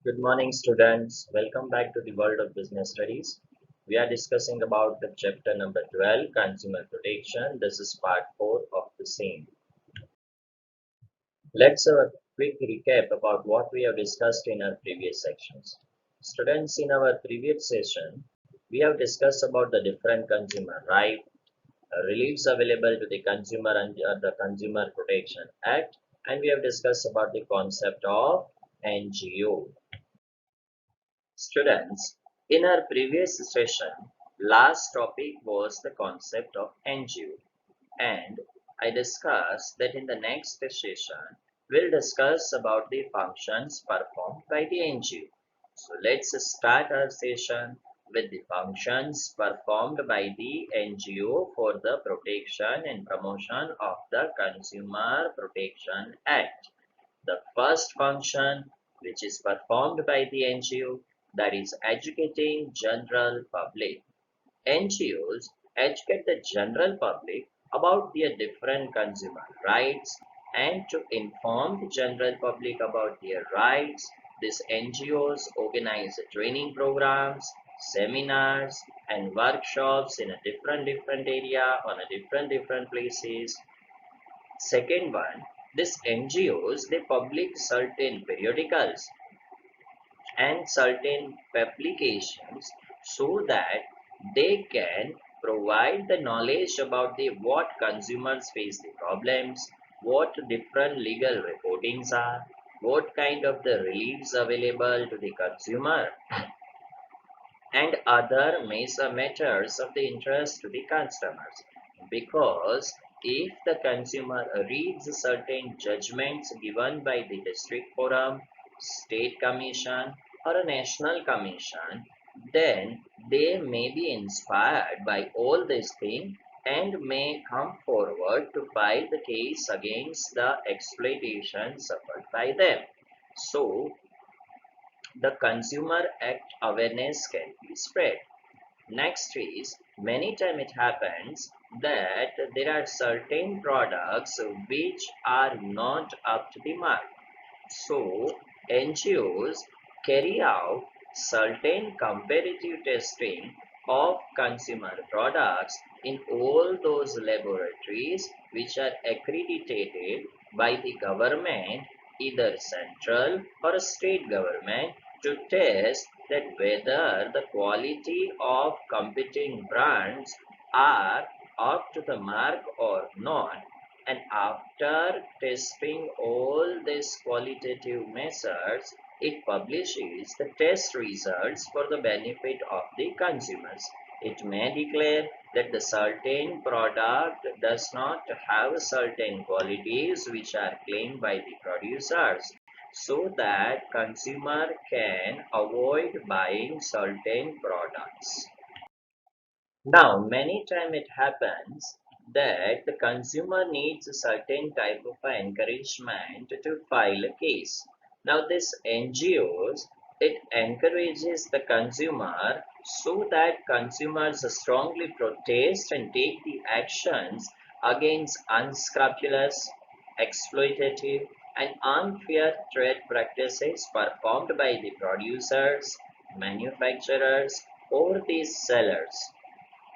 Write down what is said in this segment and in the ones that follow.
Good morning, students. Welcome back to the world of business studies. We are discussing about the chapter number 12, consumer protection. This is part 4 of the same. Let's have a quick recap about what we have discussed in our previous sections. Students, in our previous session, we have discussed about the different consumer rights, reliefs available to the consumer under the Consumer Protection Act, and we have discussed about the concept of NGO. Students, in our previous session, last topic was the concept of NGO, and I discussed that in the next session, we'll discuss about the functions performed by the NGO. So let's start our session with the functions performed by the NGO for the protection and promotion of the Consumer Protection Act. The first function which is performed by the NGO, that is educating general public. NGOs educate the general public about their different consumer rights, and to inform the general public about their rights, these NGOs organize training programs, seminars and workshops in a different area on a different places. Second one, these NGOs they publish certain periodicals and certain publications so that they can provide the knowledge about the what consumers face the problems, what different legal reportings are, what kind of the reliefs available to the consumer, and other major matters of the interest to the customers. Because if the consumer reads certain judgments given by the district forum, state commission, or a national commission, then they may be inspired by all these things and may come forward to file the case against the exploitation suffered by them. So the Consumer Act awareness can be spread. Next is, many times it happens that there are certain products which are not up to the mark. So NGOs carry out certain comparative testing of consumer products in all those laboratories which are accredited by the government, either central or state government, to test that whether the quality of competing brands are up to the mark or not. And after testing all these qualitative measures, it publishes the test results for the benefit of the consumers. It may declare that the certain product does not have certain qualities which are claimed by the producers, so that consumer can avoid buying certain products. Now, many times it happens that the consumer needs a certain type of encouragement to file a case. Now, this NGOs, it encourages the consumer so that consumers strongly protest and take the actions against unscrupulous, exploitative, and unfair trade practices performed by the producers, manufacturers, or the sellers.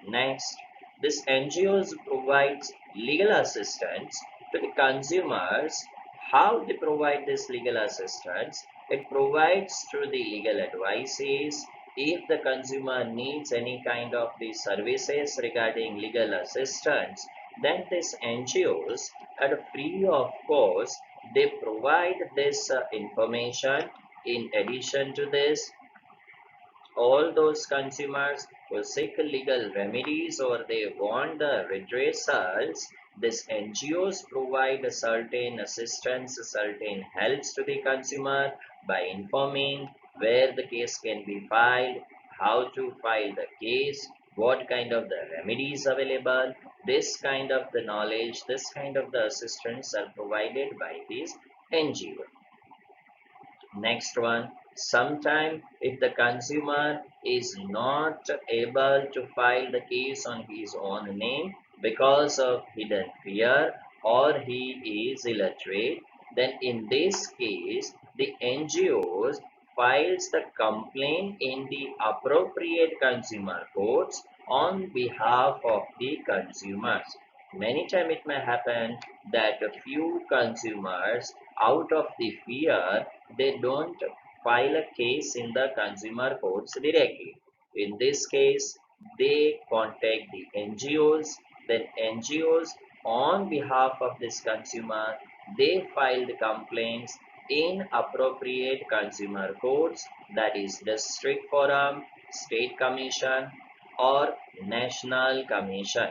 Next, this NGOs provides legal assistance to the consumers. How they provide this legal assistance? It provides through the legal advices. If the consumer needs any kind of the services regarding legal assistance, then this NGOs at free of cost they provide this information. In addition to this, all those consumers who seek legal remedies or they want the redressals, these NGOs provide a certain assistance, certain helps to the consumer by informing where the case can be filed, how to file the case, what kind of the remedies available. This kind of the knowledge, this kind of the assistance are provided by these NGOs. Next one, sometime if the consumer is not able to file the case on his own name because of hidden fear or he is illiterate, then in this case the NGOs files the complaint in the appropriate consumer courts on behalf of the consumers. Many times it may happen that a few consumers, out of the fear, they don't file a case in the consumer courts directly. In this case, they contact the NGOs, then NGOs on behalf of this consumer, they file the complaints in appropriate consumer courts, that is district forum, state commission or national commission.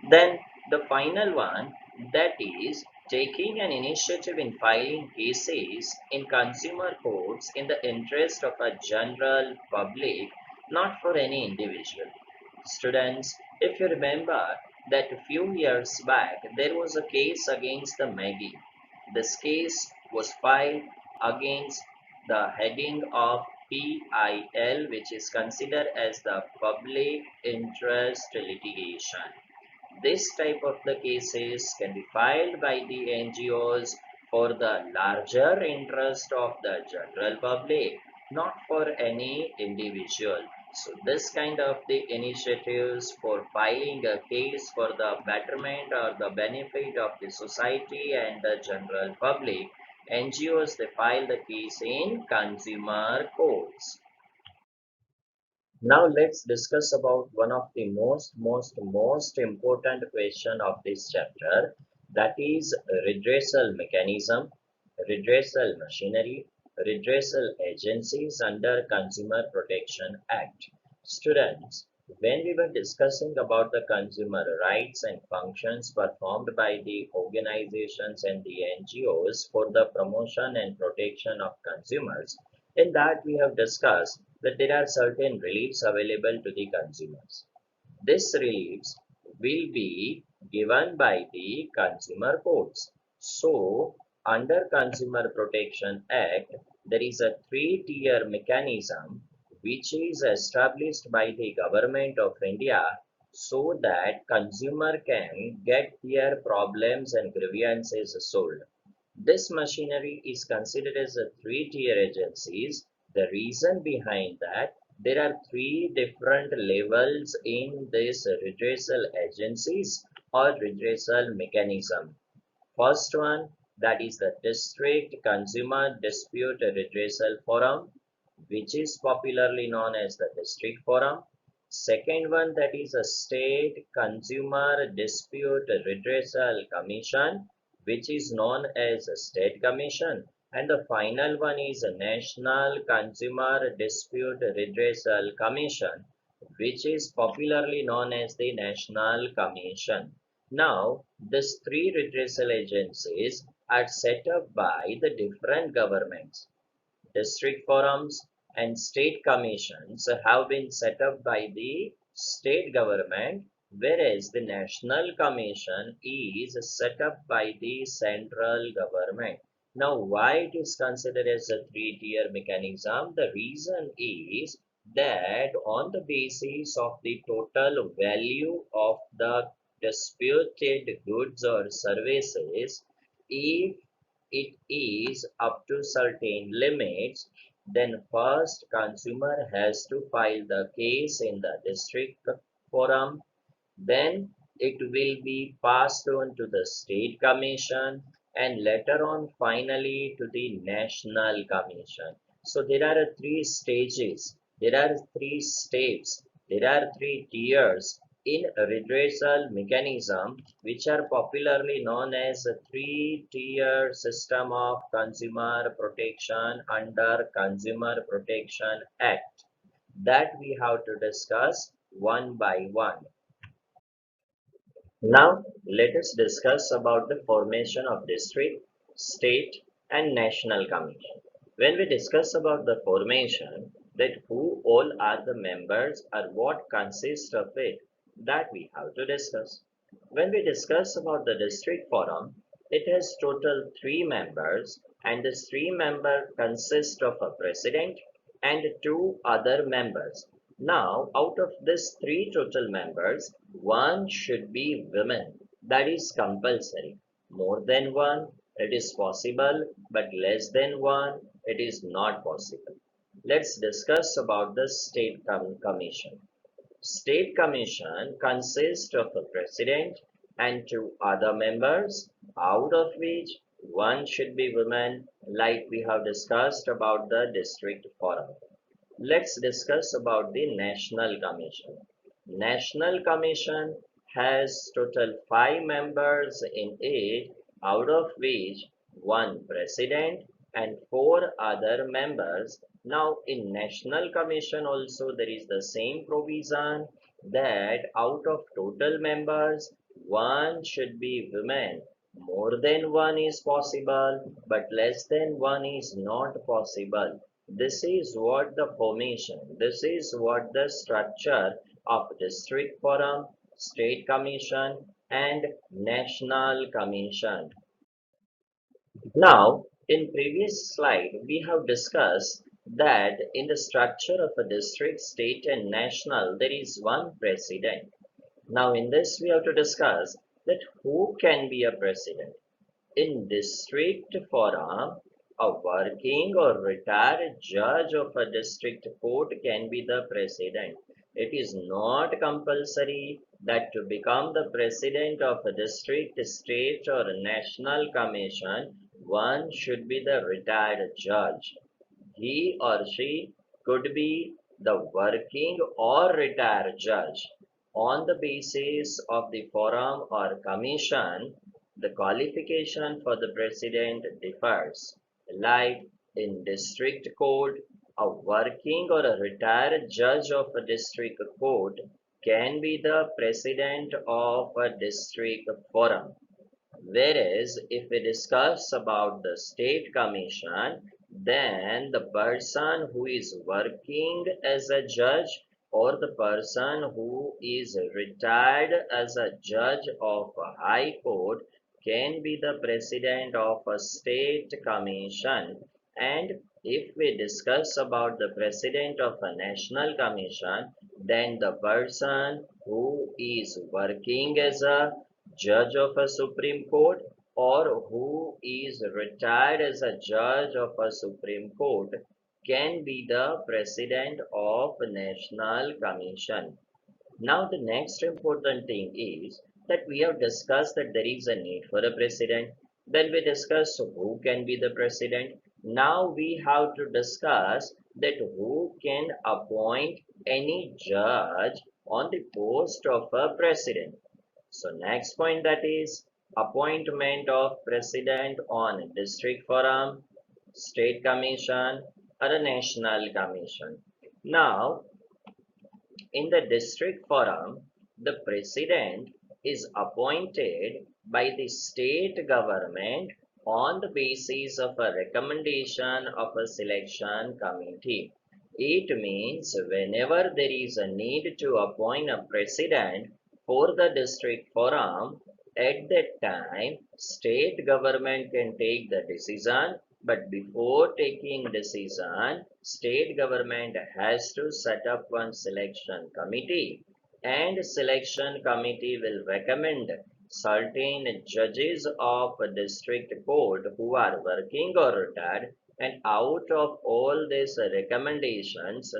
Then the final one, that is taking an initiative in filing cases in consumer courts in the interest of a general public, not for any individual. Students, if you remember that a few years back there was a case against the Maggie. This case was filed against the heading of PIL, which is considered as the public interest litigation. This type of the cases can be filed by the NGOs for the larger interest of the general public, not for any individual. So this kind of the initiatives for filing a case for the betterment or the benefit of the society and the general public, NGOs they file the case in consumer courts. Now let's discuss about one of the most important question of this chapter, that is redressal mechanism, redressal machinery, redressal agencies under Consumer Protection Act. Students, when we were discussing about the consumer rights and functions performed by the organizations and the NGOs for the promotion and protection of consumers, in that we have discussed that there are certain reliefs available to the consumers. These reliefs will be given by the consumer courts. So, under Consumer Protection Act, there is a three-tier mechanism which is established by the government of India so that consumer can get their problems and grievances solved. This machinery is considered as a three-tier agencies. The reason behind that, there are three different levels in this redressal agencies or redressal mechanism. First one, that is the District Consumer Dispute Redressal Forum, which is popularly known as the District Forum. Second one, that is a State Consumer Dispute Redressal Commission, which is known as a State Commission. And the final one is a National Consumer Dispute Redressal Commission, which is popularly known as the National Commission. Now, these three redressal agencies are set up by the different governments. District forums and state commissions have been set up by the state government, whereas the national commission is set up by the central government. Now, why it is considered as a three-tier mechanism? The reason is that on the basis of the total value of the disputed goods or services, if it is up to certain limits, then first consumer has to file the case in the district forum, then it will be passed on to the state commission and later on finally to the national commission. So there are three stages, there are three steps, there are three tiers in a redressal mechanism, which are popularly known as a three-tier system of consumer protection under Consumer Protection Act, that we have to discuss one by one. Now, let us discuss about the formation of district, state, and national commission. When we discuss about the formation, that who all are the members or what consists of it, that we have to discuss. When we discuss about the district forum, it has total three members, and this three member consists of a president and two other members. Now, out of these three total members, one should be women. That is compulsory. More than one, It is possible, but less than one, it is not possible. Let's discuss about the state commission. State commission consists of a president and two other members, out of which one should be women, like we have discussed about the district forum. Let's discuss about the National Commission. National Commission has total 5 members in it, out of which one president and 4 other members. Now in National Commission also there is the same provision that out of total members, one should be women. More than one is possible, but less than one is not possible. This is what the formation, this is what the structure of district forum, state commission and national commission. Now, in previous slide, we have discussed that in the structure of a district, state and national, there is one president. Now, in this, we have to discuss that who can be a president. In district forum, a working or retired judge of a district court can be the president. It is not compulsory that to become the president of a district, state or national commission, one should be the retired judge. He or she could be the working or retired judge. On the basis of the forum or commission, the qualification for the president differs. Like in district court, a working or a retired judge of a district court can be the president of a district forum. Whereas if we discuss about the state commission, then the person who is working as a judge or the person who is retired as a judge of a high court can be the president of a state commission. And if we discuss about the president of a national commission, then the person who is working as a judge of a Supreme Court or who is retired as a judge of a Supreme Court can be the president of a national commission. Now the next important thing is that we have discussed that there is a need for a president. Then we discussed who can be the president. Now we have to discuss that who can appoint any judge on the post of a president. So next point, that is appointment of president on district forum, state commission or a national commission. Now in the district forum, the president is appointed by the state government on the basis of a recommendation of a selection committee. It means whenever there is a need to appoint a president for the district forum, at that time, state government can take the decision, but before taking decision, state government has to set up one selection committee, and selection committee will recommend certain judges of a district court who are working or retired, and out of all these recommendations,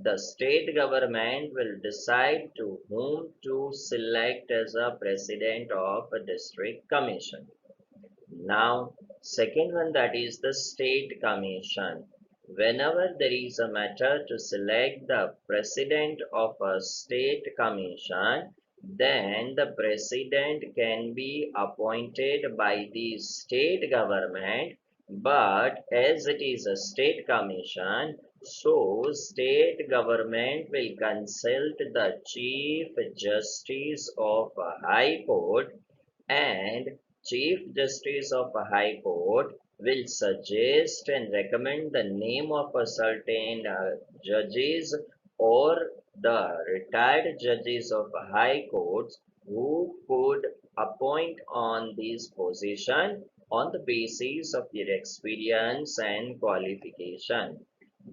the state government will decide to whom to select as a president of a district commission. Now, second one, that is the state commission. Whenever there is a matter to select the president of a state commission, then the president can be appointed by the state government, but as it is a state commission, so state government will consult the Chief Justice of a High Court, and Chief Justice of a High Court will suggest and recommend the name of a certain judges or the retired judges of high courts who could appoint on this position on the basis of their experience and qualification.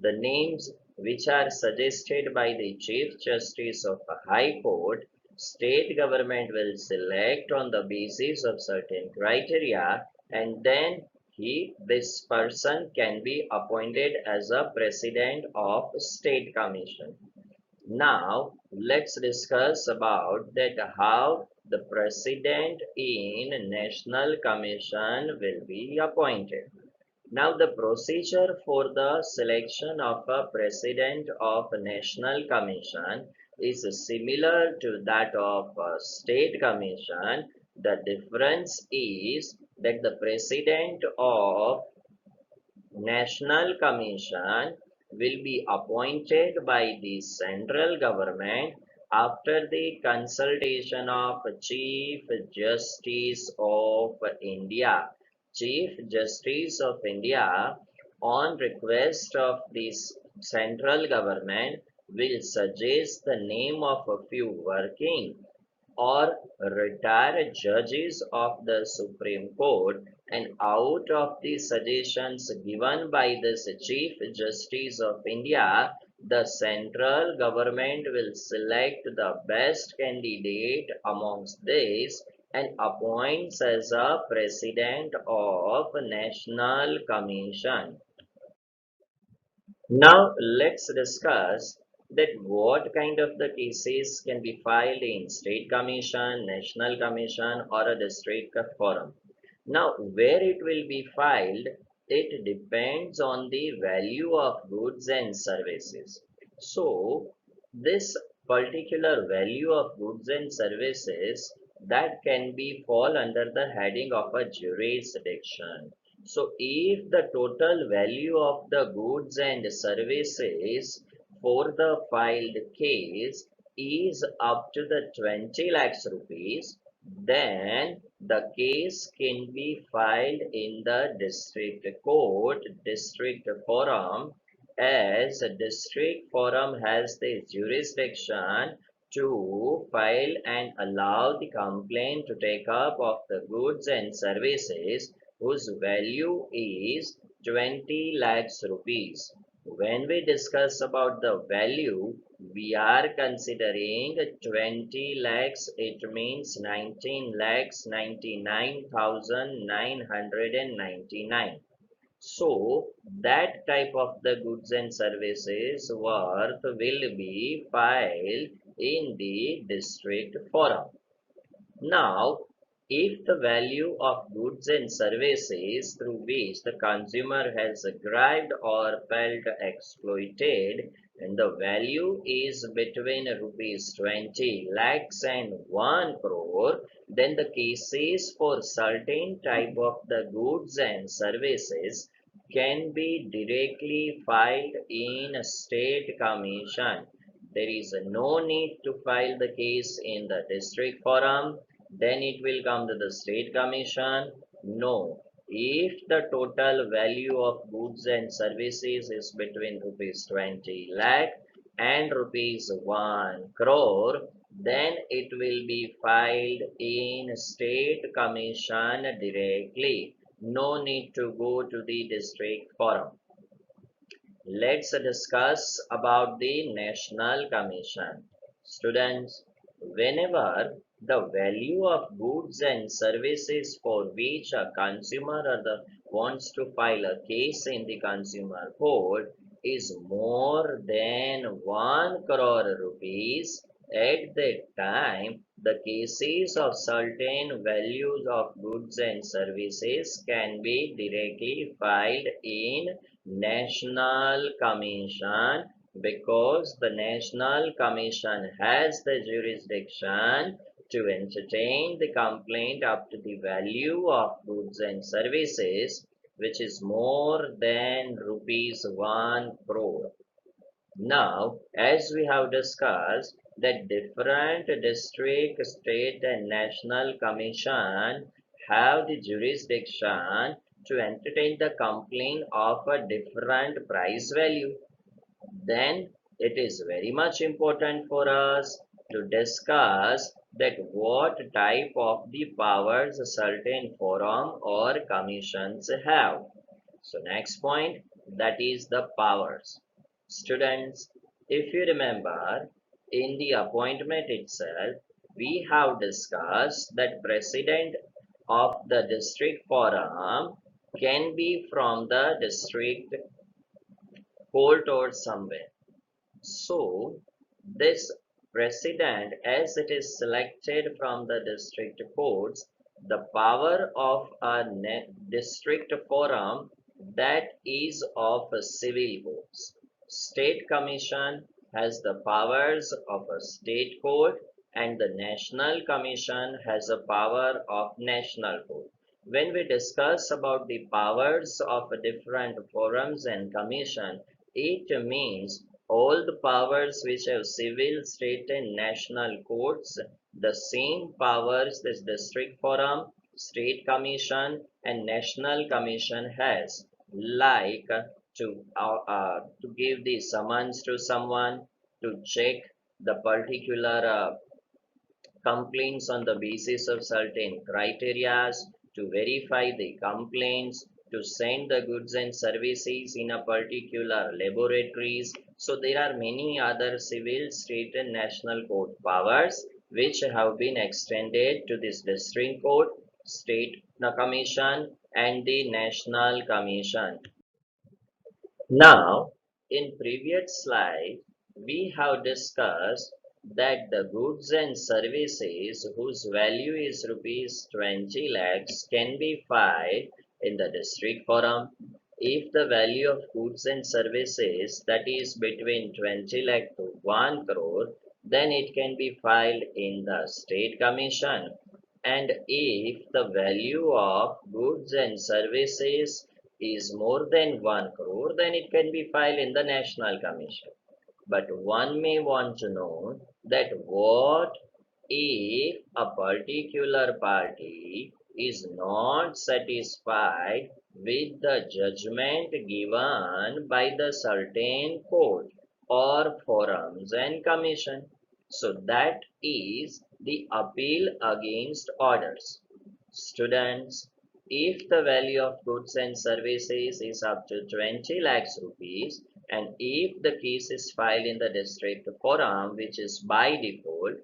The names which are suggested by the Chief Justice of a High Court, state government will select on the basis of certain criteria, and then this person can be appointed as a president of state commission. Now let's discuss about that how the president in national commission will be appointed. Now the procedure for the selection of a president of a national commission is similar to that of a state commission. The difference is that the president of National Commission will be appointed by the central government after the consultation of Chief Justice of India. Chief Justice of India, on request of this central government, will suggest the name of a few working or retired judges of the Supreme Court, and out of the suggestions given by the Chief Justice of India, the central government will select the best candidate amongst these and appoints as a president of National Commission. Now let's discuss that what kind of the cases can be filed in state commission, national commission or a district forum. Now where it will be filed, it depends on the value of goods and services. So this particular value of goods and services that can be fall under the heading of a jurisdiction. So if the total value of the goods and services for the filed case is up to the 20 lakhs rupees, then the case can be filed in the district court, district forum, as a district forum has the jurisdiction to file and allow the complaint to take up of the goods and services whose value is 20 lakhs rupees. When we discuss about the value, we are considering 20 lakhs, it means 19 lakhs 99,999. So that type of the goods and services worth will be filed in the district forum. Now, if the value of goods and services through which the consumer has aggrieved or felt exploited and the value is between rupees 20 lakhs and 1 crore, then the cases for certain type of the goods and services can be directly filed in a state commission. There is no need to file the case in the district forum, then it will come to the state commission. No, if the total value of goods and services is between rupees 20 lakh and rupees 1 crore, then it will be filed in state commission directly. No need to go to the district forum. Let's discuss about the National Commission. Students, whenever the value of goods and services for which a consumer or wants to file a case in the consumer court is more than 1 crore rupees, at that time the cases of certain values of goods and services can be directly filed in National Commission, because the National Commission has the jurisdiction to entertain the complaint up to the value of goods and services which is more than rupees 1 crore. Now, as we have discussed that different district, state and national commission have the jurisdiction to entertain the complaint of a different price value, then it is very much important for us to discuss that what type of the powers a certain forum or commissions have. So next point, that is the powers. Students, if you remember, in the appointment itself, we have discussed that president of the district forum can be from the district court or somewhere. So, this president, as it is selected from the district courts, the power of a district forum that is of a civil courts. State commission has the powers of a state court and the national commission has a power of national court. When we discuss about the powers of different forums and commission, it means all the powers which have civil, state and national courts, the same powers this district forum, state commission and national commission has, like to give the summons to someone, to check the particular complaints on the basis of certain criterias, to verify the complaints, to send the goods and services in a particular laboratories. So there are many other civil, state and national court powers which have been extended to this district court, state commission and the national commission. Now, in previous slide, we have discussed that the goods and services whose value is rupees 20 lakhs can be filed in the district forum. If the value of goods and services that is between 20 lakh to 1 crore, then it can be filed in the state commission. And if the value of goods and services is more than 1 crore, then it can be filed in the National Commission. But one may want to know that what if a particular party is not satisfied with the judgment given by the certain court or forums and commission. So that is the appeal against orders. Students, if the value of goods and services is up to 20 lakhs rupees and if the case is filed in the district forum, which is by default,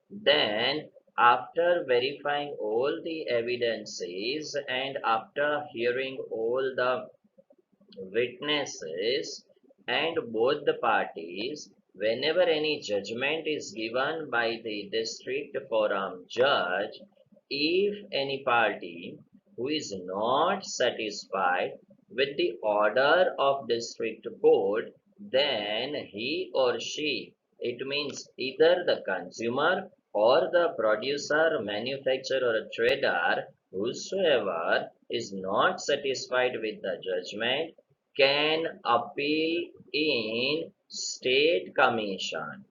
then after verifying all the evidences and after hearing all the witnesses and both the parties, whenever any judgment is given by the district forum judge, if any party who is not satisfied with the order of district court, then he or she, it means either the consumer or the producer, manufacturer or trader, whosoever is not satisfied with the judgment, can appeal in state commission,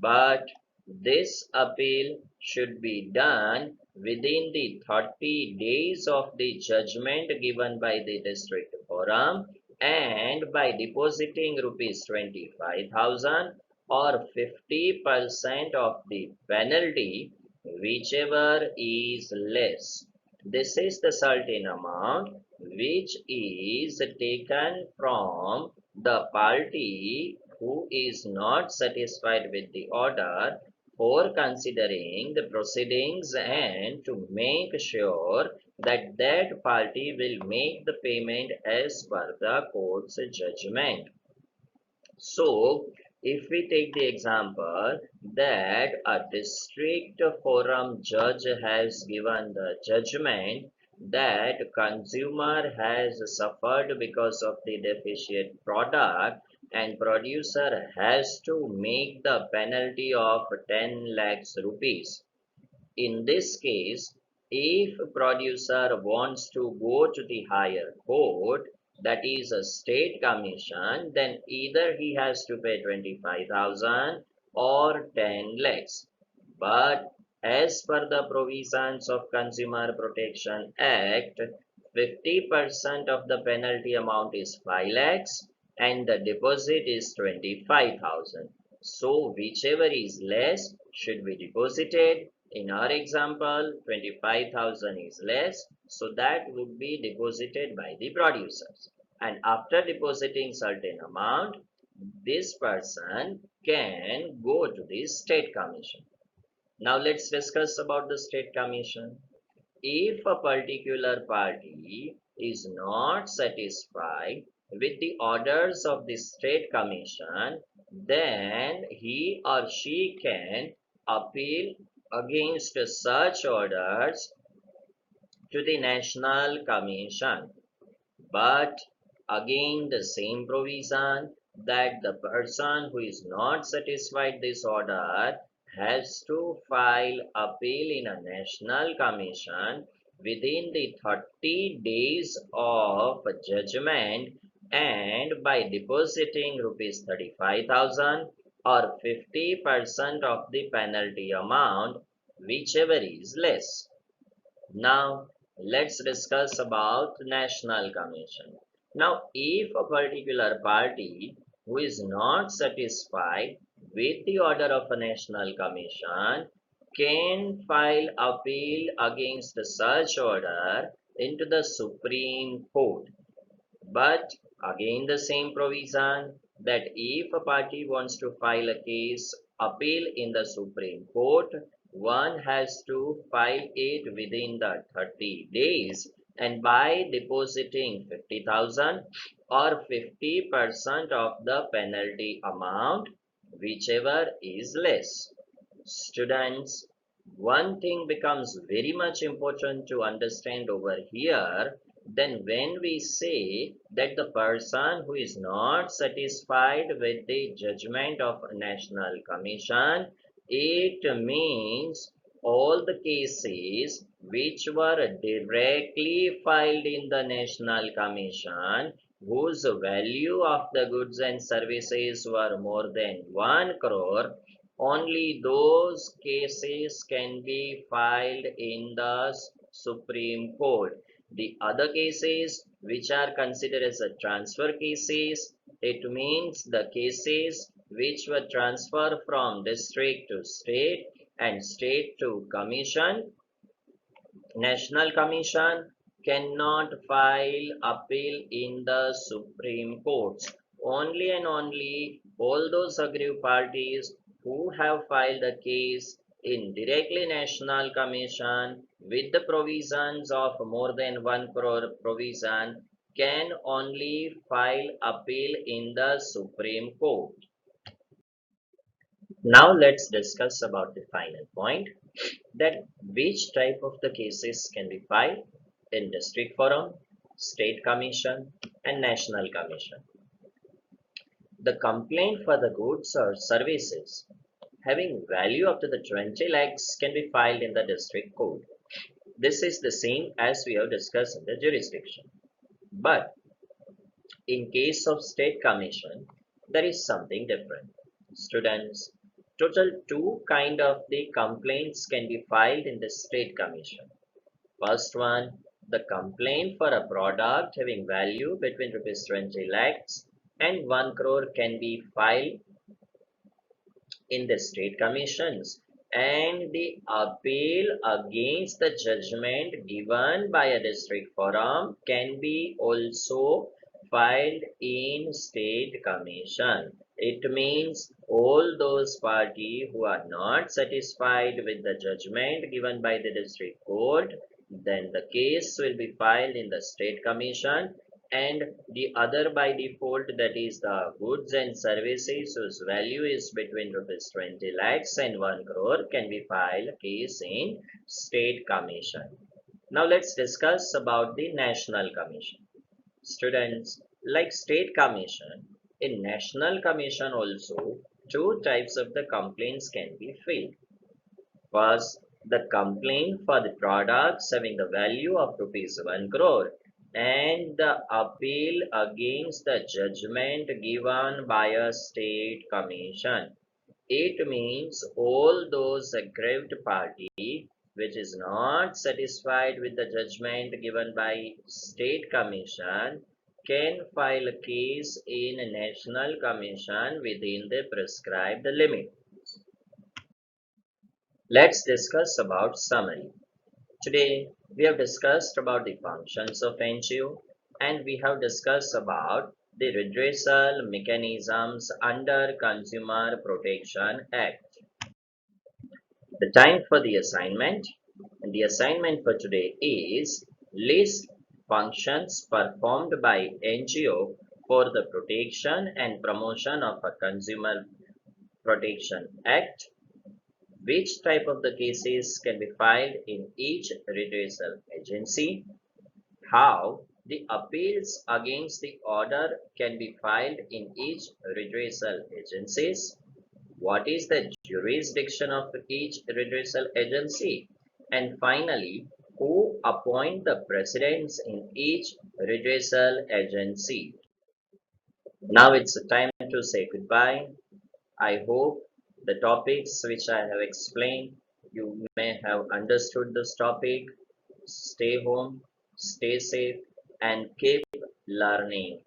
but this appeal should be done within the 30 days of the judgment given by the district forum and by depositing rupees 25,000 or 50% of the penalty, whichever is less. This is the certain amount which is taken from the party who is not satisfied with the order for considering the proceedings and to make sure that that party will make the payment as per the court's judgment. So, if we take the example that a district forum judge has given the judgment that consumer has suffered because of the deficient product and producer has to make the penalty of 10 lakhs rupees. In this case, if producer wants to go to the higher court, that is a state commission, then either he has to pay 25,000 or 10 lakhs. But as per the provisions of Consumer Protection Act, 50% of the penalty amount is 5 lakhs and the deposit is 25,000. So whichever is less should be deposited. In our example, 25,000 is less, so that would be deposited by the producers. And after depositing certain amount, this person can go to the state commission. Now let's discuss about the state commission. if a particular party is not satisfied with the orders of the state commission, then he or she can appeal against such orders to the national commission. But again, the same provision that the person who is not satisfied this order has to file appeal in a national commission within the 30 days of judgment, and by depositing rupees 35,000 or 50% of the penalty amount, whichever is less. Now, let's discuss about National Commission. Now, if a particular party who is not satisfied with the order of a National Commission can file appeal against such order into the Supreme Court. But again, the same provision that if a party wants to file a case appeal in the Supreme Court, one has to file it within the 30 days and by depositing 50,000 or 50% of the penalty amount, whichever is less. Students, one thing becomes very much important to understand over here. Then when we say that the person who is not satisfied with the judgment of a national commission, it means all the cases which were directly filed in the national commission, whose value of the goods and services were more than 1 crore, only those cases can be filed in the Supreme Court. The other cases which are considered as a transfer cases, it means the cases which were transferred from district to state and state to commission, national commission cannot file appeal in the Supreme Courts. Only and only all those aggrieved parties who have filed a case in directly national commission with the provisions of more than 1 crore provision can only file appeal in the Supreme Court. Now let's discuss about the final point, that which type of the cases can be filed in district forum, state commission and national commission. The complaint for the goods or services having value up to the 20 lakhs can be filed in the district court. This is the same as we have discussed in the jurisdiction. But in case of state commission, there is something different. Students, total two kind of the complaints can be filed in the state commission. First one, the complaint for a product having value between rupees 20 lakhs and 1 crore can be filed in the state commissions, and the appeal against the judgment given by a district forum can be also filed in state commission. It means all those parties who are not satisfied with the judgment given by the district court, then the case will be filed in the state commission, and the other by default, that is the goods and services whose value is between rupees 20 lakhs and 1 crore can be filed case in state commission. Now let's discuss about the national commission. Students, like state commission, in national commission also two types of the complaints can be filed. First, the complaint for the products having the value of rupees 1 crore and the appeal against the judgment given by a state commission. It means all those aggrieved party which is not satisfied with the judgment given by state commission can file a case in a national commission within the prescribed limit. Let's discuss about summary. Today, we have discussed about the functions of NGO and we have discussed about the redressal mechanisms under Consumer Protection Act. The time for the assignment, And the assignment for today is list functions performed by NGO for the protection and promotion of a Consumer Protection Act. Which type of the cases can be filed in each redressal agency? How the appeals against the order can be filed in each redressal agencies? What is the jurisdiction of each redressal agency? And finally, who appoint the presidents in each redressal agency? Now it's time to say goodbye. I hope the topics which I have explained, you may have understood this topic. Stay home, stay safe, and keep learning.